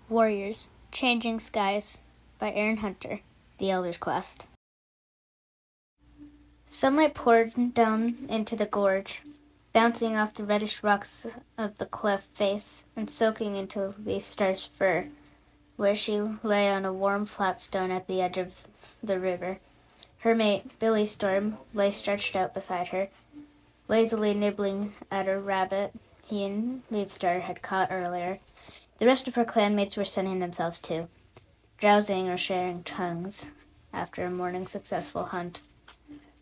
Warriors, Changing Skies by Erin The Elder's Quest. Sunlight poured down into the gorge, bouncing off the reddish rocks of the cliff face and soaking into Leafstar's fur, where she lay on a warm flat stone at the edge of the river. Her mate, Billy Storm, lay stretched out beside her, lazily nibbling at a rabbit he and Leafstar had caught earlier. The rest of her clanmates were sunning themselves too, drowsing or sharing tongues after a morning's successful hunt.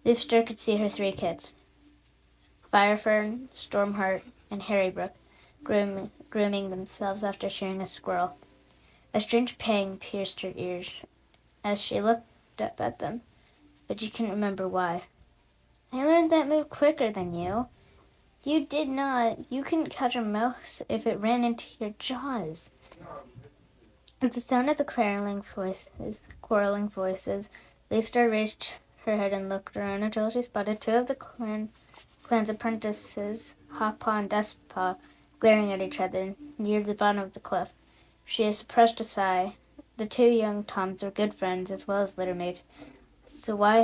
Leafstar could see her three kids, Firefern, Stormheart, and Harrybrook, grooming themselves after shearing a squirrel. A strange pang pierced her ears as she looked up at them, but she couldn't remember why. I learned that move quicker than you. You did not. You couldn't catch a mouse if it ran into your jaws. At the sound of the quarreling voices, Leafstar raised her head and looked around until she spotted two of the clan's apprentices, Hawkpaw and Dustpaw, glaring at each other near the bottom of the cliff. She suppressed a sigh. The two young Toms were good friends as well as littermates, so why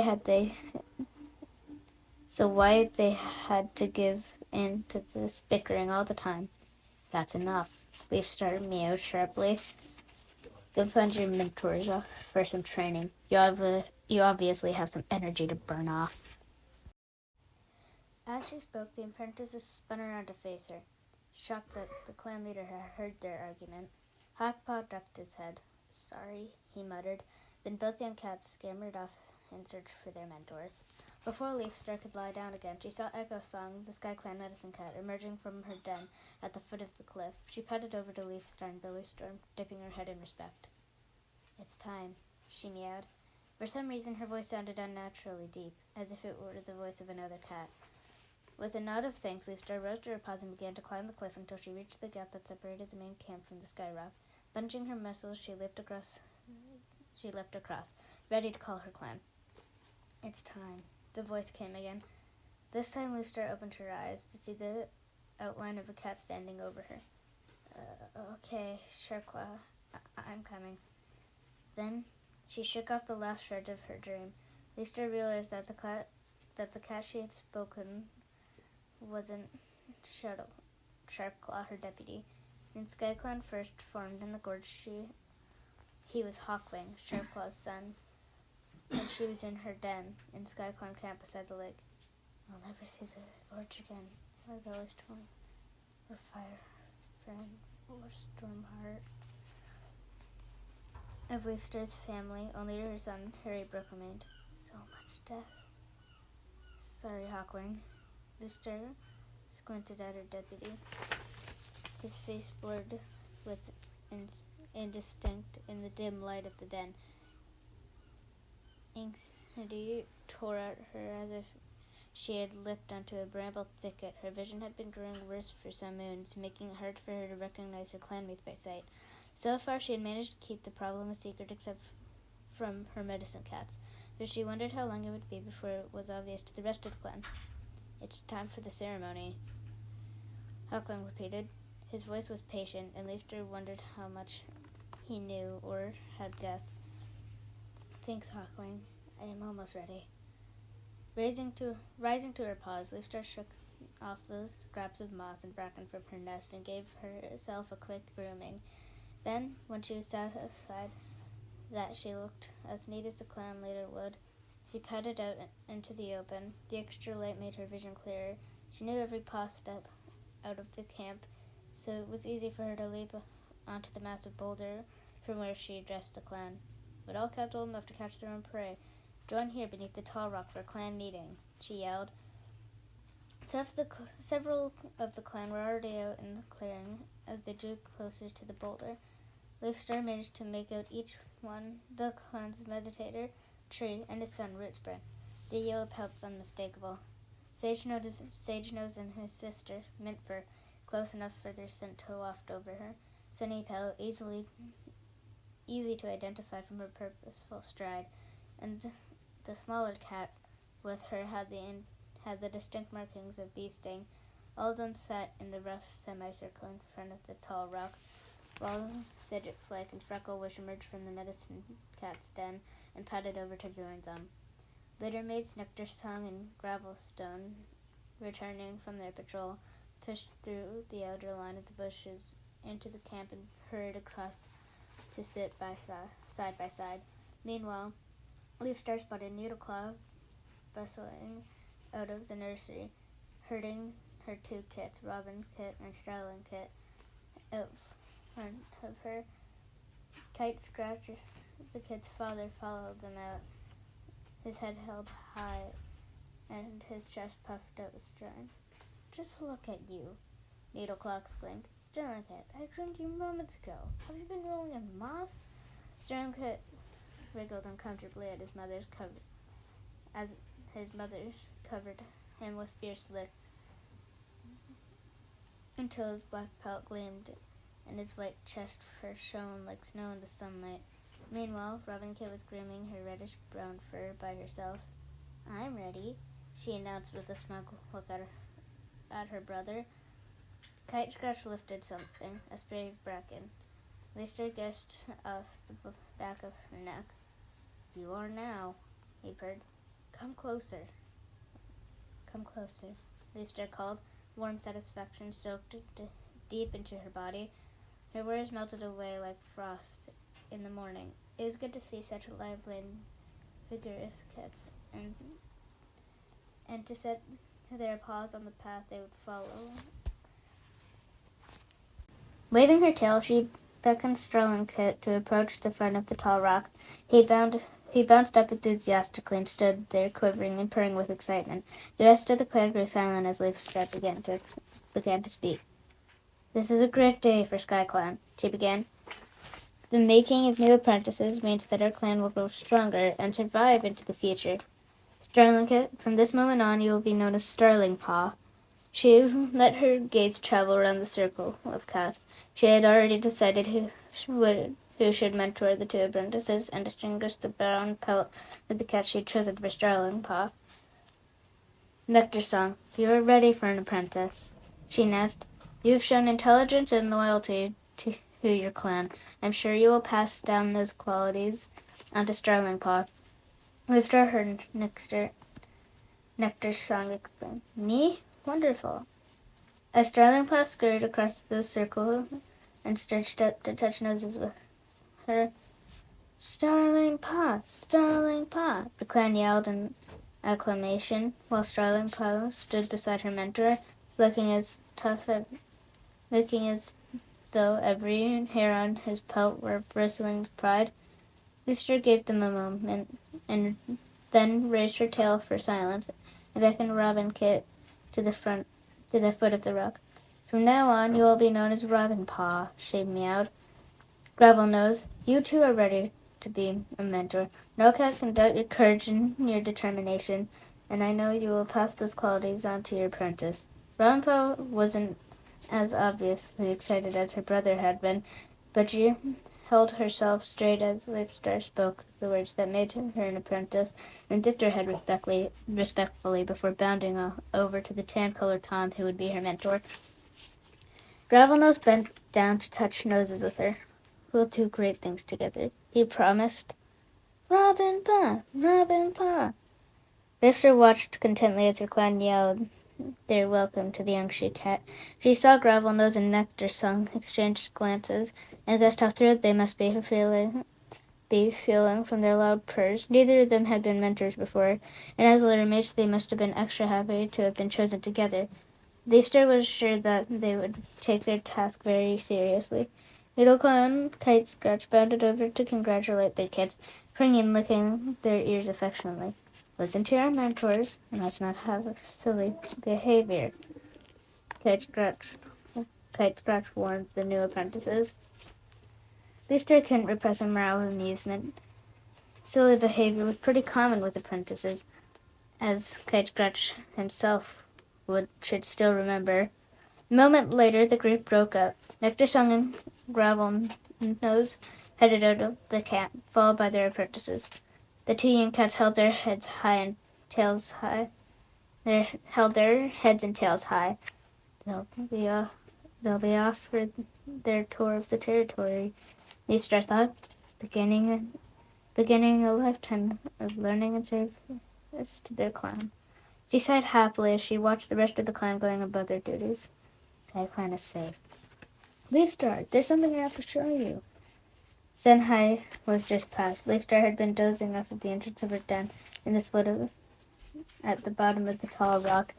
they had to give in to this bickering all the time? That's enough. Leafstar meowed sharply. Go find your mentors for some training. You obviously have some energy to burn off. As she spoke, the apprentices spun around to face her, shocked that the clan leader had heard their argument. Hawkpaw ducked his head. Sorry, he muttered. Then both young cats scampered off in search for their mentors. Before Leafstar could lie down again, she saw Echo Song, the Sky Clan medicine cat, emerging from her den at the foot of the cliff. She padded over to Leafstar and Billy Storm, dipping her head in respect. It's time, she meowed. For some reason, her voice sounded unnaturally deep, as if it were the voice of another cat. With a nod of thanks, Leafstar rose to her paws and began to climb the cliff until she reached the gap that separated the main camp from the sky rock. Bunching her muscles, she leapt across, ready to call her clan. It's time. The voice came again. This time, Leafstar opened her eyes to see the outline of a cat standing over her. Okay, Sharkwa, I'm coming. Then she shook off the last shreds of her dream. Leafstar realized that the cat she had spoken wasn't Sharpclaw, her deputy. When SkyClan first formed in the gorge, he was Hawkwing, Sharpclaw's son, and she was in her den in SkyClan camp beside the lake. I'll never see the gorge again, or Billy Storm, or Firefern, or Stormheart. Of Leafstar's family, only her son, Harrybrook, remained. So much death. Sorry, Hawkwing. Leafstar squinted at her deputy, his face blurred with indistinct in the dim light of the den. Anxiety tore at her as if she had leapt onto a bramble thicket. Her vision had been growing worse for some moons, making it hard for her to recognize her clanmates by sight. So far, she had managed to keep the problem a secret except from her medicine cats, but she wondered how long it would be before it was obvious to the rest of the clan. It's time for the ceremony, Hawkwing repeated. His voice was patient, and Leafstar wondered how much he knew or had guessed. Thanks, Hawkwing. I am almost ready. Rising to her paws, Leafstar shook off the scraps of moss and bracken from her nest and gave herself a quick grooming. Then, when she was satisfied that she looked as neat as the clan leader would, she padded out into the open. The extra light made her vision clearer. She knew every paw step out of the camp, so it was easy for her to leap onto the massive boulder from where she addressed the clan. But all cats old enough to catch their own prey, join here beneath the tall rock for a clan meeting, she yelled. Several of the clan were already out in the clearing as they drew closer to the boulder. Leafstar managed to make out each one, the clan's meditator, Tree, and his son, Rootspring. The yellow pelt's unmistakable. Sage Nose and his sister, Mintfur, close enough for their scent to waft over her. Sunny Pelt, easy to identify from her purposeful stride, and the smaller cat with her had the distinct markings of bee sting. All of them sat in the rough semicircle in front of the tall rock, while Fidget Flake and Frecklewish emerged from the medicine cat's den and padded over to join them. Later mates Nectar Song and Gravelstone, returning from their patrol, pushed through the outer line of the bushes into the camp and hurried across to sit side by side. Meanwhile, Leafstar spotted Needleclaw bustling out of the nursery, herding her two kits, Robin Kit and Starling Kit, out front of her. Kite Scratch, the kit's father, followed them out, his head held high and his chest puffed out with strength. "Just look at you," Needleclaw exclaimed. "Starling Kit, I groomed you moments ago. Have you been rolling in moss?" Starling Kit wriggled uncomfortably at his mother covered him with fierce licks until his black pelt gleamed and his white chest fur shone like snow in the sunlight. Meanwhile, Robin Kit was grooming her reddish-brown fur by herself. "I'm ready," she announced with a smug look at her brother. Kite Scratch lifted something, a spray of bracken. Leafstar guessed off the back of her neck. "You are now," he purred. Come closer," Leafstar called. Warm satisfaction soaked deep into her body. Her worries melted away like frost in the morning. It was good to see such lively and vigorous kits, and to set their paws on the path they would follow. Waving her tail, she beckoned Starling Kit to approach the front of the tall rock. He bounced up enthusiastically and stood there quivering and purring with excitement. The rest of the clan grew silent as Leafstar began to speak. "This is a great day for SkyClan," she began. "The making of new apprentices means that our clan will grow stronger and survive into the future. Starling Kit, from this moment on you will be known as Starling Paw." She let her gaze travel around the circle of cats. She had already decided who should mentor the two apprentices and distinguish the brown pelt of the cat she had chosen for Starling Paw. "Nectar Song, you are ready for an apprentice," she announced. "You have shown intelligence and loyalty to your clan. I'm sure you will pass down those qualities onto Starling Paw." Leafstar heard Nectar Song exclaim, "Me? Wonderful." As Starling Paw scurried across the circle and stretched up to touch noses with her, "Starling Paw! Starling Paw!" the clan yelled in acclamation, while Starling Paw stood beside her mentor, looking as though every hair on his pelt were bristling with pride. Leafstar gave them a moment, and then raised her tail for silence, and beckoned Robin Kit to the foot of the rock. "From now on, you will be known as Robin Paw," she meowed. "Gravel Nose, you too are ready to be a mentor. No cat can doubt your courage and your determination, and I know you will pass those qualities on to your apprentice." Robin Paw wasn't as obviously excited as her brother had been, but she held herself straight as Leafstar spoke the words that made her an apprentice, and dipped her head respectfully before bounding over to the tan-colored Tom who would be her mentor. Gravelnose bent down to touch noses with her. "We'll do great things together," he promised. "Robin Paw! Robin Paw!" Leafstar watched contentedly as her clan yelled their welcome to the young she-cat. She saw Gravelnose and Nectar Song exchange glances, and guessed how thrilled they must be feeling from their loud purrs. Neither of them had been mentors before, and as litter mates they must have been extra happy to have been chosen together. Leafstar was sure that they would take their task very seriously. Needleclaw and Kite Scratch bounded over to congratulate their kids, purring and licking their ears affectionately. "Listen to our mentors, and let's not have silly behavior," Kite Scratch warned the new apprentices. Leafstar couldn't repress a growl of amusement. Silly behavior was pretty common with apprentices, as Kite Scratch himself should still remember. A moment later, the group broke up. Nectar Song and Gravel Nose headed out of the camp, followed by their apprentices. The two young cats held their heads and tails high. They'll be off for their tour of the territory. Leafstar thought, beginning a lifetime of learning and service to their clan. She sighed happily as she watched the rest of the clan going about their duties. The clan is safe. Leafstar, there's something I have to show you. Senhai was just past. Leafstar had been dozing off at the entrance of her den in the split at the bottom of the tall rock,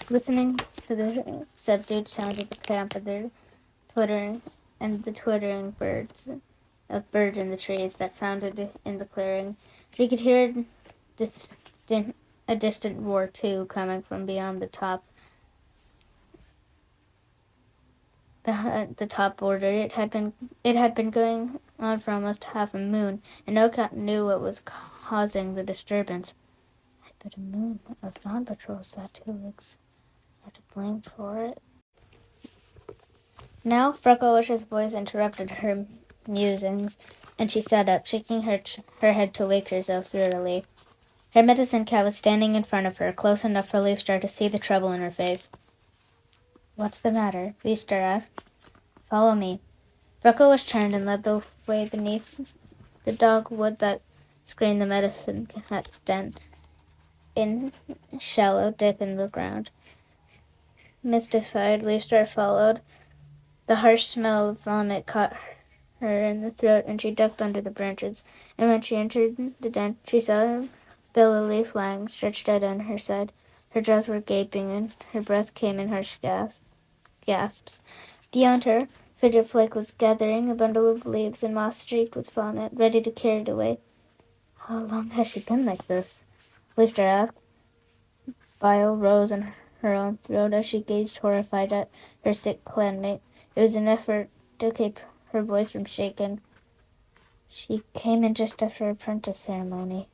listening to the subdued sound of the camp and the twittering birds in the trees that sounded in the clearing. She could hear a distant roar too, coming from beyond the top border. It had been going on for almost half a moon, and no cat knew what was causing the disturbance. I bet a moon of dawn patrols that two legs are to blame for it. Now Frecklewish's voice interrupted her musings, and she sat up, shaking her head to wake herself thoroughly. Her medicine cat was standing in front of her, close enough for Leafstar to see the trouble in her face. What's the matter? Leafstar asked. Follow me. Frecklewish turned and led the way beneath the dogwood that screened the medicine cat's den in a shallow dip in the ground. Mystified, Leafstar followed. The harsh smell of vomit caught her in the throat, and she ducked under the branches. And when she entered the den, she saw Bellaleaf lying stretched out on her side. Her jaws were gaping, and her breath came in harsh gasps. Beyond her, Fidget Flake was gathering a bundle of leaves and moss streaked with vomit, ready to carry it away. How long has she been like this? Leafstar asked. Bile rose in her own throat as she gazed horrified at her sick clanmate. It was an effort to keep her voice from shaking. She came in just after her apprentice ceremony.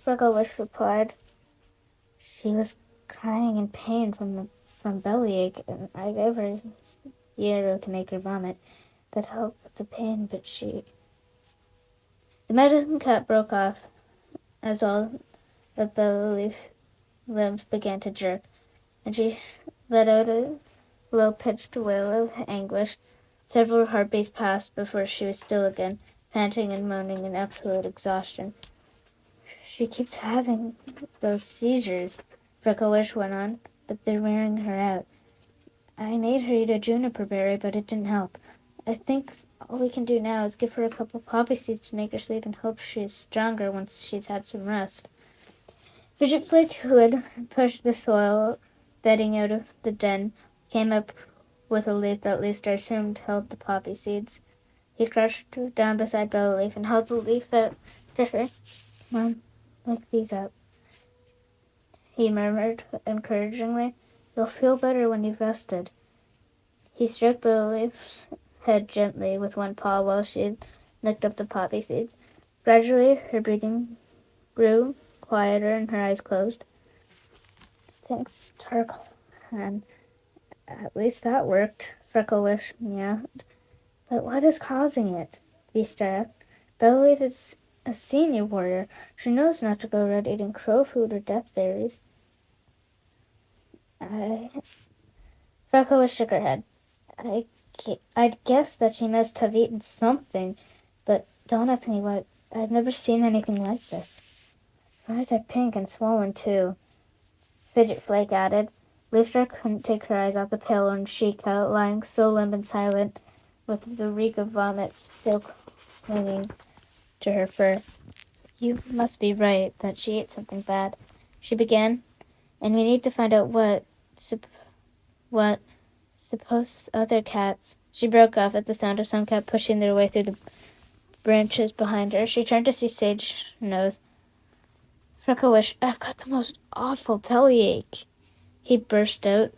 Frecklewish replied. She was crying in pain from bellyache, and I gave her Yarrow to make her vomit. That helped with the pain, but she... The medicine cat broke off as all of Bellaleaf's limbs began to jerk, and she let out a low-pitched wail of anguish. Several heartbeats passed before she was still again, panting and moaning in absolute exhaustion. She keeps having those seizures, Frecklewish went on, but they're wearing her out. I made her eat a juniper berry, but it didn't help. I think all we can do now is give her a couple poppy seeds to make her sleep and hope she's stronger once she's had some rest. Fidget Flake, who had pushed the soil bedding out of the den, came up with a leaf that Leafstar assumed held the poppy seeds. He crouched down beside Bellaleaf and held the leaf out to her. Mom, lick these up, he murmured encouragingly. You'll feel better when you've rested. He stroked Bellaleaf's head gently with one paw while she licked up the poppy seeds. Gradually, her breathing grew quieter and her eyes closed. Thanks, Tarklan. At least that worked, Frecklewish meowed. But what is causing it? Leafstar asked. Bellaleaf is a senior warrior. She knows not to go around eating crow food or death berries. Frecklewish shook her head. I'd guess that she must have eaten something, but don't ask me what. I've never seen anything like this. Her eyes are pink and swollen, too, Fidget Flake added. Leafstar couldn't take her eyes off the pale orange she-cow, lying so limp and silent, with the reek of vomit still clinging to her fur. You must be right that she ate something bad, she began, and we need to find out what. Suppose other cats. She broke off at the sound of some cat pushing their way through the branches behind her. She turned to see Sage Nose. Frecklewish, I've got the most awful bellyache, he burst out,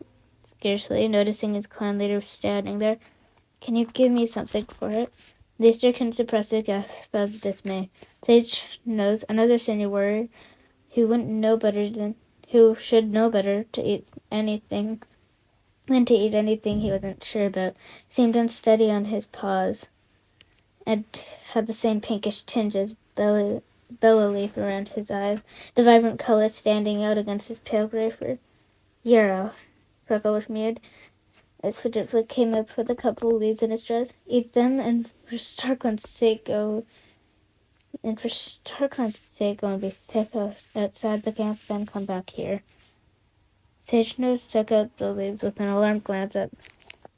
scarcely noticing his clan leader was standing there. Can you give me something for it? Leafstar couldn't suppress a gasp of dismay. Sage Nose, another senior warrior, who should know better to eat anything than to eat anything he wasn't sure about, seemed unsteady on his paws, and had the same pinkish tinge as Bellaleaf around his eyes, the vibrant color standing out against his pale gray fur. Yarrow, Frecklewish mewed, as Fidgetflick came up with a couple of leaves in his dress. Eat them, and for Starkland's sake, go and be safe outside the camp, then come back here. Sage Nose took out the leaves with an alarmed glance at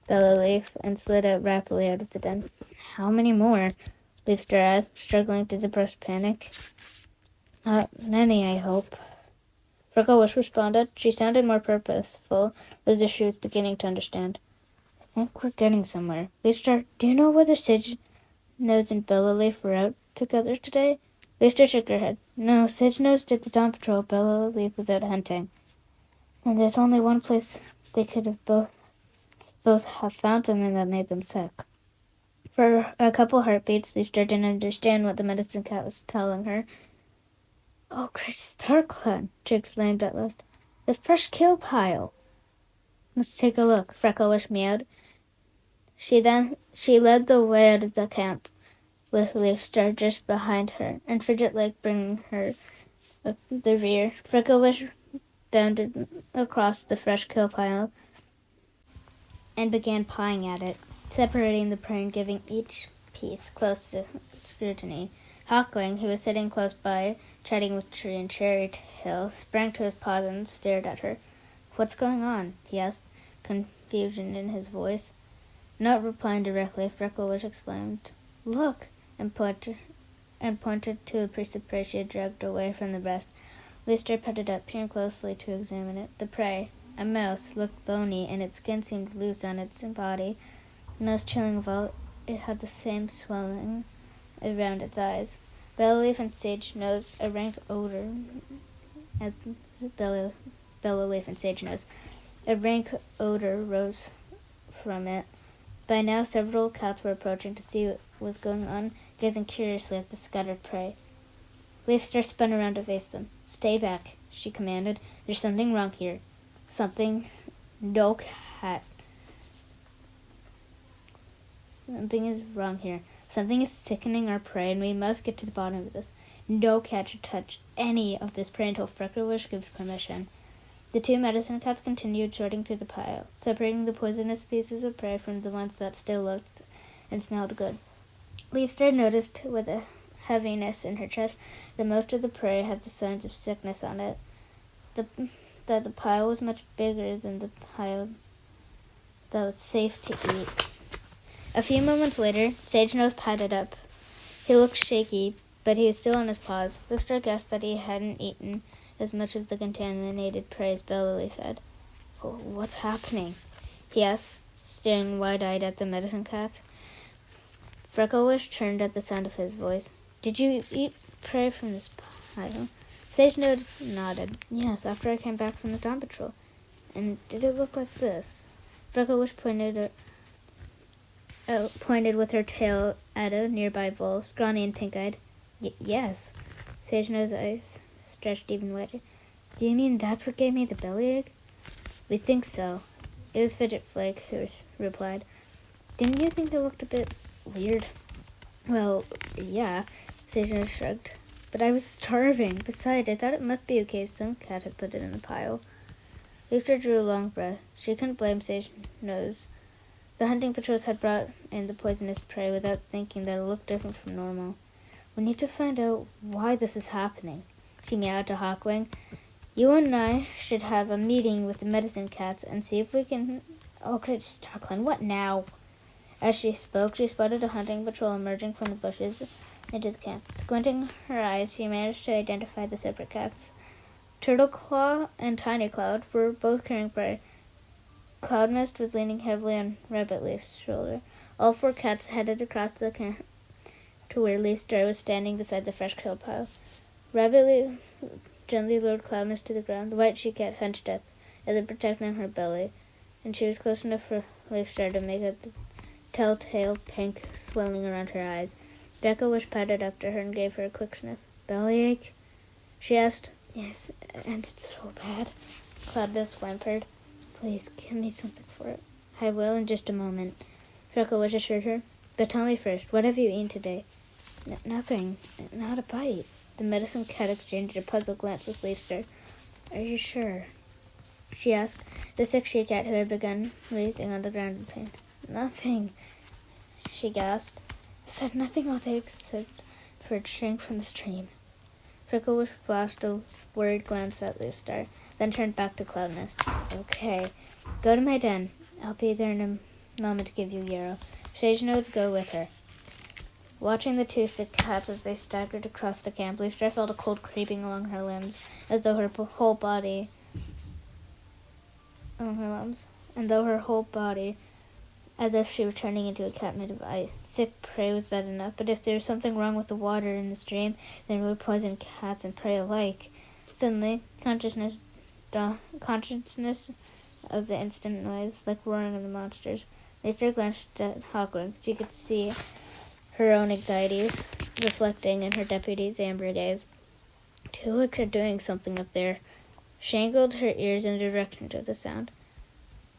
Bella Leaf and slid out rapidly out of the den. How many more? Leafstar asked, struggling to suppress panic. Not many, I hope. Frecklewish responded. She sounded more purposeful, as if she was beginning to understand. I think we're getting somewhere. Leafstar, do you know whether Sage Nose and Bella Leaf were out together today? Leafstar shook her head. No, Sage Nose did the dawn patrol. Bella Leaf was out hunting. And there's only one place they could have both have found something that made them sick. For a couple heartbeats, Leafstar didn't understand what the medicine cat was telling her. Oh, great Starkland, she exclaimed at last. The fresh kill pile. Let's take a look, Frecklewish meowed. She led the way out of the camp, with Leafstar just behind her, and Fidgetleg bringing her up the rear. Frecklewish bounded across the fresh kill pile and began pawing at it, separating the prey and giving each piece close to scrutiny. Hawkwing, who was sitting close by, chatting with Tree and Cherrytail, sprang to his paws and stared at her. What's going on? He asked, confusion in his voice. Not replying directly, Frecklewish exclaimed, Look! and pointed to a piece of prey she had dragged away from the breast. Leafstar petted up, peering closely to examine it. The prey, a mouse, looked bony, and its skin seemed loose on its body. Most chilling of all, it had the same swelling around its eyes. Bella Leaf and Sage Nose, a rank odor as Bella Leaf and Sage Nose, a rank odor rose from it. By now, several cats were approaching to see what was going on, gazing curiously at the scattered prey. Leafstar spun around to face them. Stay back, she commanded. There's something wrong here. Something is wrong here. Something is sickening our prey, and we must get to the bottom of this. No cat should touch any of this prey until Frecklewish gives permission. The two medicine cats continued sorting through the pile, separating the poisonous pieces of prey from the ones that still looked and smelled good. Leafstar noticed with a heaviness in her chest that most of the prey had the signs of sickness on it. That the pile was much bigger than the pile that was safe to eat. A few moments later, Sage Nose padded up. He looked shaky, but he was still on his paws. Leafstar guessed that he hadn't eaten as much of the contaminated prey as Bella Leaf had. What's happening? He asked, staring wide-eyed at the medicine cat. Frecklewish turned at the sound of his voice. Did you eat prey from this pile? Sage Nose nodded. Yes, after I came back from the dawn patrol. And did it look like this? Frecklewish pointed with her tail at a nearby vole, scrawny and pink-eyed. Yes. Sage Nose's eyes stretched even wider. Do you mean that's what gave me the bellyache? We think so. It was Fidgetflick who replied. Didn't you think they looked a bit weird? Well, yeah, Sage Nose shrugged. But I was starving. Besides, I thought it must be okay if some cat had put it in the pile. Leafstar drew a long breath. She couldn't blame Sage Nose. The hunting patrols had brought in the poisonous prey without thinking that it looked different from normal. We need to find out why this is happening. She meowed to Hawkwing. You and I should have a meeting with the medicine cats and see if we can... Oh, great Starkland, what now? As she spoke, she spotted a hunting patrol emerging from the bushes into the camp. Squinting her eyes, she managed to identify the separate cats. Turtleclaw and Tiny Cloud were both carrying prey. Cloud Mist was leaning heavily on Rabbit Leaf's shoulder. All four cats headed across the camp to where Leafstar was standing beside the fresh kill pile. Rabbit Leaf gently lowered Cloud Mist to the ground. The white she-cat hunched up, as if protecting her belly, and she was close enough for Leafstar to make out the telltale pink swelling around her eyes. Frecklewish padded up to her and gave her a quick sniff. Bellyache? She asked. Yes, and it's so bad. Cloud Mist whimpered. Please, give me something for it. I will in just a moment, Frecklewish assured her. But tell me first, what have you eaten today? Nothing. Not a bite. The medicine cat exchanged a puzzled glance with Leafstar. Are you sure? she asked the sick she-cat who had begun writhing on the ground in pain. Nothing, she gasped. I've had nothing all day except for a drink from the stream. Freckle flashed a worried glance at Leafstar, then turned back to Cloudnest. Okay, go to my den. I'll be there in a moment to give you Yarrow. Sage Nodes, go with her. Watching the two sick cats as they staggered across the camp, Leafstar felt a cold creeping along her limbs, as though her whole body, as if she were turning into a cat made of ice. Sick prey was bad enough, but if there was something wrong with the water in the stream, then it would poison cats and prey alike. Suddenly, consciousness of the instant noise, like roaring of the monsters. Leafstar glanced at Hawkwind. She could see her own anxieties reflecting in her deputy's amber gaze. Two looks are doing something up there. She angled her ears in the direction of the sound.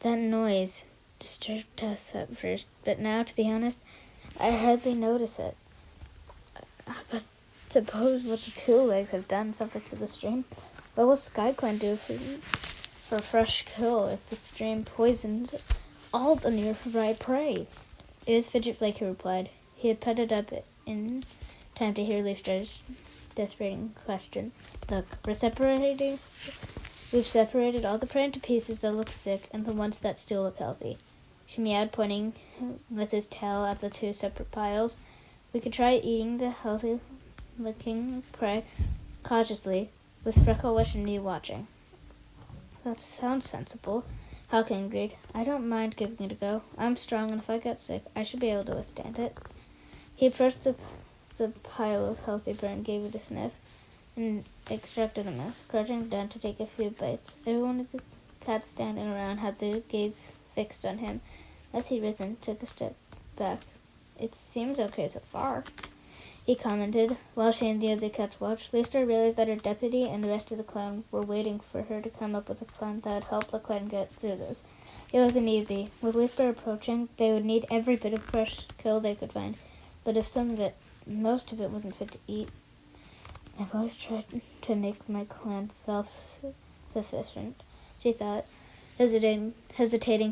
That noise disturbed us at first, but now, to be honest, I hardly notice it. But suppose what the two legs have done something to the stream. What will SkyClan do for a fresh kill if the stream poisons all the nearby prey? It was Fidget Flake who replied. He had petted up in time to hear Leafstar's desperating question. Look, we've separated all the prey into pieces that look sick and the ones that still look healthy. She meowed, pointing with his tail at the two separate piles. We could try eating the healthy-looking prey cautiously, with Frecklewish and me watching. That sounds sensible, Hawking agreed. I don't mind giving it a go. I'm strong, and if I get sick, I should be able to withstand it. He approached the pile of healthy prey and gave it a sniff, and extracted a mouth, crouching down to take a few bites. Everyone of the cats standing around had their gaze fixed on him. As he risen, took a step back. It seems okay so far, he commented, while she and the other cats watched. Leafstar realized that her deputy and the rest of the clan were waiting for her to come up with a plan that would help the clan get through this. It wasn't easy. With Leafstar approaching, they would need every bit of fresh kill they could find. But if most of it wasn't fit to eat, I've always tried to make my clan self-sufficient, she thought, hesitating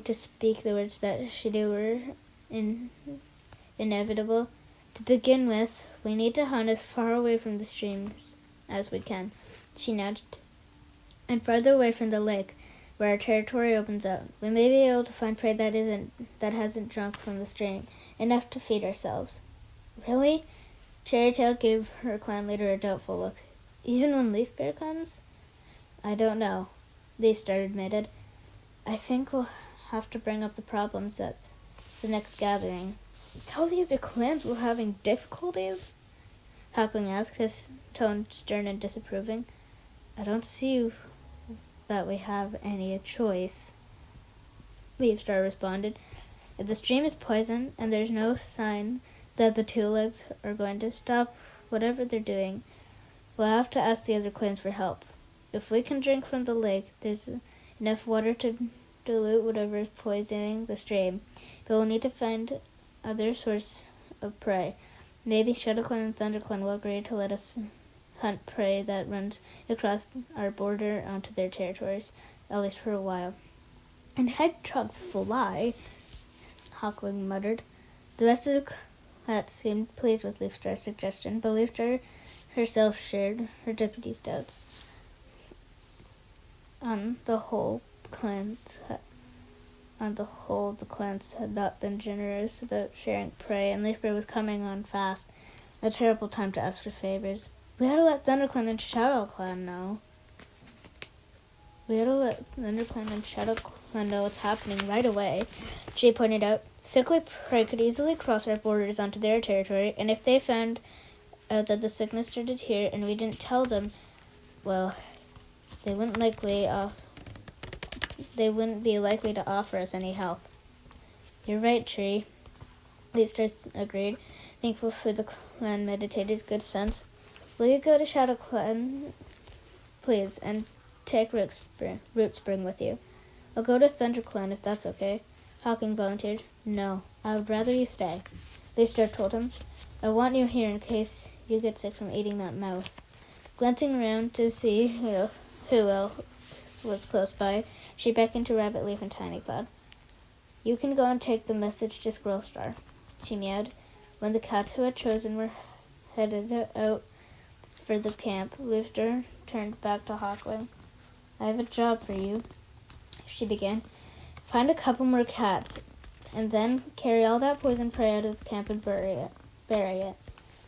to speak the words that she knew were inevitable. To begin with, we need to hunt as far away from the streams as we can, she nudged, and farther away from the lake, where our territory opens out. We may be able to find prey that hasn't drunk from the stream, enough to feed ourselves. Really? Cherrytail gave her clan leader a doubtful look. Even when Leaf Bear comes? I don't know, Leafstar admitted. I think we'll have to bring up the problems at the next gathering. Tell the other clans we're having difficulties? Hawking asked, his tone stern and disapproving. I don't see that we have any choice, Leafstar responded. If the stream is poisoned and there's no sign that the two legs are going to stop whatever they're doing, we'll have to ask the other clans for help. If we can drink from the lake, there's enough water to dilute whatever is poisoning the stream, but we'll need to find other source of prey. Maybe ShadowClan and ThunderClan will agree to let us hunt prey that runs across our border onto their territories, at least for a while. And hedgehogs fly, Hawkwind muttered. The rest of the cats seemed pleased with Leafstar's suggestion, but Leafstar herself shared her deputy's doubts. On the whole, the clans had not been generous about sharing prey, and Leafstar was coming on fast. A terrible time to ask for favors. We had to let ThunderClan and ShadowClan know. What's happening right away, Jay pointed out. Sickly prey could easily cross our borders onto their territory, and if they found out that the sickness started here and we didn't tell them, well, they wouldn't be likely to offer us any help. You're right, Tree, Leafstar agreed, thankful for the clan meditator's good sense. Will you go to ShadowClan, please, and take Rootspring with you? I'll go to ThunderClan if that's okay. Hawking volunteered. No, I would rather you stay, Leafstar told him. I want you here in case you get sick from eating that mouse. Glancing around to see who else was close by, she beckoned to Rabbit Leaf and Tiny Cloud. "You can go and take the message to Squirrel Star," she meowed. When the cats who had chosen were headed out for the camp, Leafstar turned back to Hawkling. "I have a job for you," she began. "Find a couple more cats, and then carry all that poison prey out of the camp and bury it.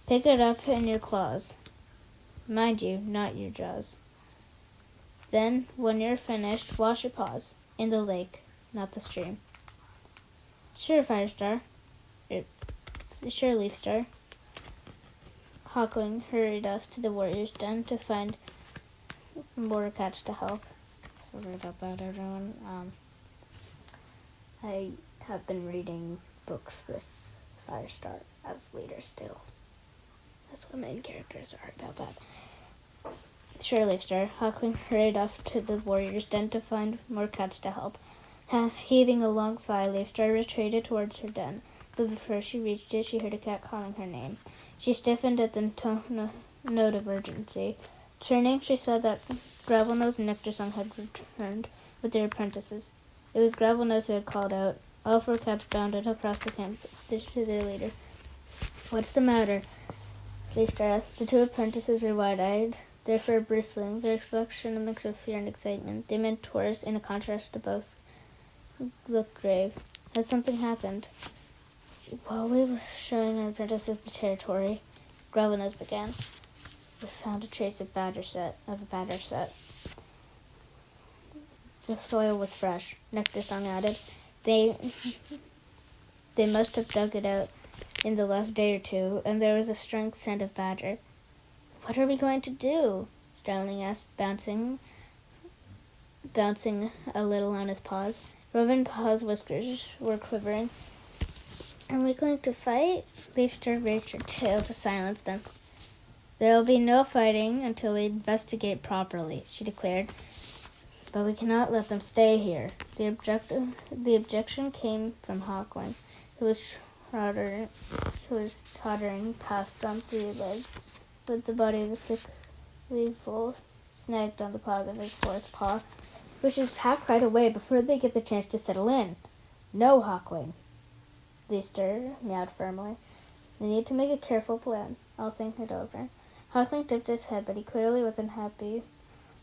Pick it up in your claws. Mind you, not your jaws. Then, when you're finished, wash your paws. In the lake, not the stream." "Sure, Firestar. Sure, Leafstar." Hawkling hurried off to the warrior's den to find more cats to help. Sorry about that, everyone. I have been reading books with Firestar as leader still. That's the main character. Sorry about that. "Sure, Leafstar." Hawkling hurried off to the warrior's den to find more cats to help. Heaving a long sigh, Leafstar retreated towards her den. But before she reached it, she heard a cat calling her name. She stiffened at the note of urgency. Turning, she saw that Gravelnose and Nectarsong had returned with their apprentices. It was Gravelnose who had called out. All four cats bounded across the camp to their leader. "What's the matter?" Leafstar asked. The two apprentices were wide-eyed, their fur bristling, their expression a mix of fear and excitement. Their mentors, in a contrast to both, looked grave. "Has something happened?" "While we were showing our apprentices the territory," Gravelnose began, "we found a trace of a badger set. The soil was fresh," Nectarsong added. They must have dug it out in the last day or two, and there was a strong scent of badger." "What are we going to do?" Starling asked, bouncing a little on his paws. Ravenpaw's whiskers were quivering. "Are we going to fight?" Leafstar raised her tail to silence them. "There will be no fighting until we investigate properly," she declared. "But we cannot let them stay here." The objection came from Hawkling, who was tottering past on three legs, with the body of the sickly foal snagged on the claws of his fourth paw. "We should attack right away before they get the chance to settle in." "No, Hawkling," Leafstar meowed firmly. "We need to make a careful plan. I'll think it over." Hawkling tipped his head, but he clearly wasn't happy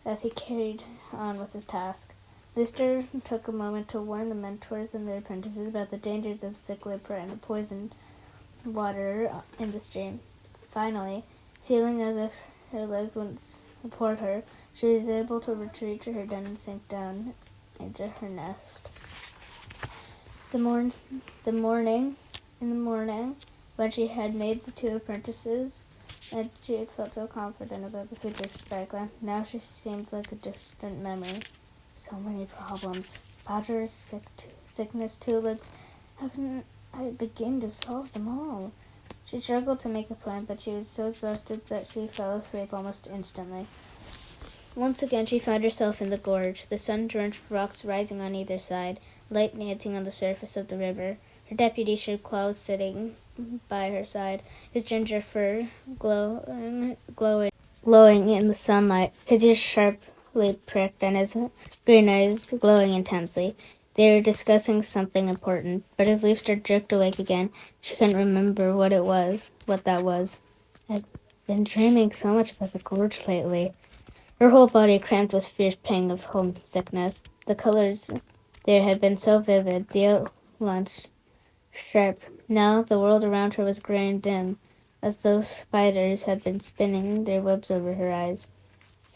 as he carried on with his task. Leafstar took a moment to warn the mentors and their apprentices about the dangers of sickly prey and the poisoned water in the stream. Finally, feeling as if her legs wouldn't support her, she was able to retreat to her den and sink down into her nest. In the morning, when she had made the two apprentices, and she had felt so confident about the future of Sparkland, now she seemed like a distant memory. So many problems. Badgers, sickness, tulips. How can I begin to solve them all? She struggled to make a plan, but she was so exhausted that she fell asleep almost instantly. Once again she found herself in the gorge, the sun-drenched rocks rising on either side, light dancing on the surface of the river. Her deputy Shirklaw was sitting by her side, his ginger fur glowing in the sunlight, his ears sharply pricked, and his green eyes glowing intensely. They were discussing something important, but as Leafstar jerked awake again, she couldn't remember what that was. "I've been dreaming so much about the gorge lately." Her whole body cramped with fierce pang of homesickness. The colors there had been so vivid, the outlines sharp. Now the world around her was gray and dim, as though spiders had been spinning their webs over her eyes.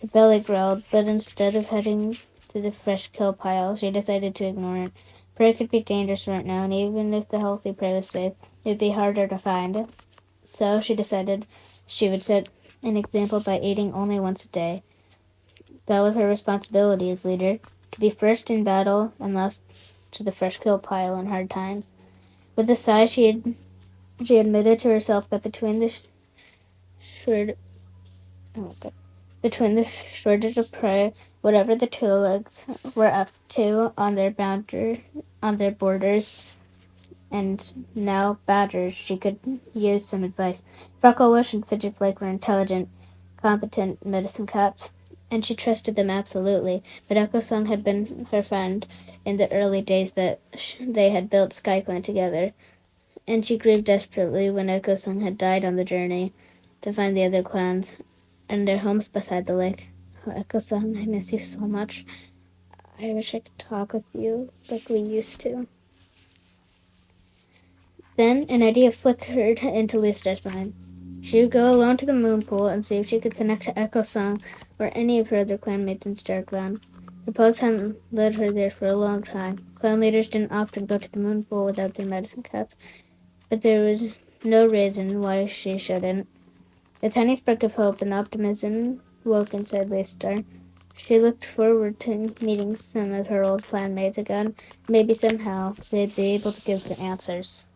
Her belly growled, but instead of heading to the fresh kill pile, she decided to ignore it. Prey could be dangerous right now, and even if the healthy prey was safe, it would be harder to find. So she decided she would set an example by eating only once a day. That was her responsibility as leader, to be first in battle and last to the fresh kill pile in hard times. With a sigh, she admitted to herself that between the shortage of prey, whatever the two legs were up to on their borders, and now badgers, she could use some advice. Frecklewish and Fidgetflake were intelligent, competent medicine cats, and she trusted them absolutely. But Echo Song had been her friend in the early days that they had built SkyClan together, and she grieved desperately when Echo Song had died on the journey to find the other clans and their homes beside the lake. Oh, Echo Song, I miss you so much. I wish I could talk with you like we used to. Then an idea flickered into Leistar's mind. She would go alone to the moon pool and see if she could connect to Echo Song or any of her other clanmates in Starclan. Her pose hadn't led her there for a long time. Clan leaders didn't often go to the moon pool without their medicine cats, but there was no reason why she shouldn't. A tiny spark of hope and optimism woke inside Leistar. She looked forward to meeting some of her old clanmates again. Maybe somehow they'd be able to give her answers.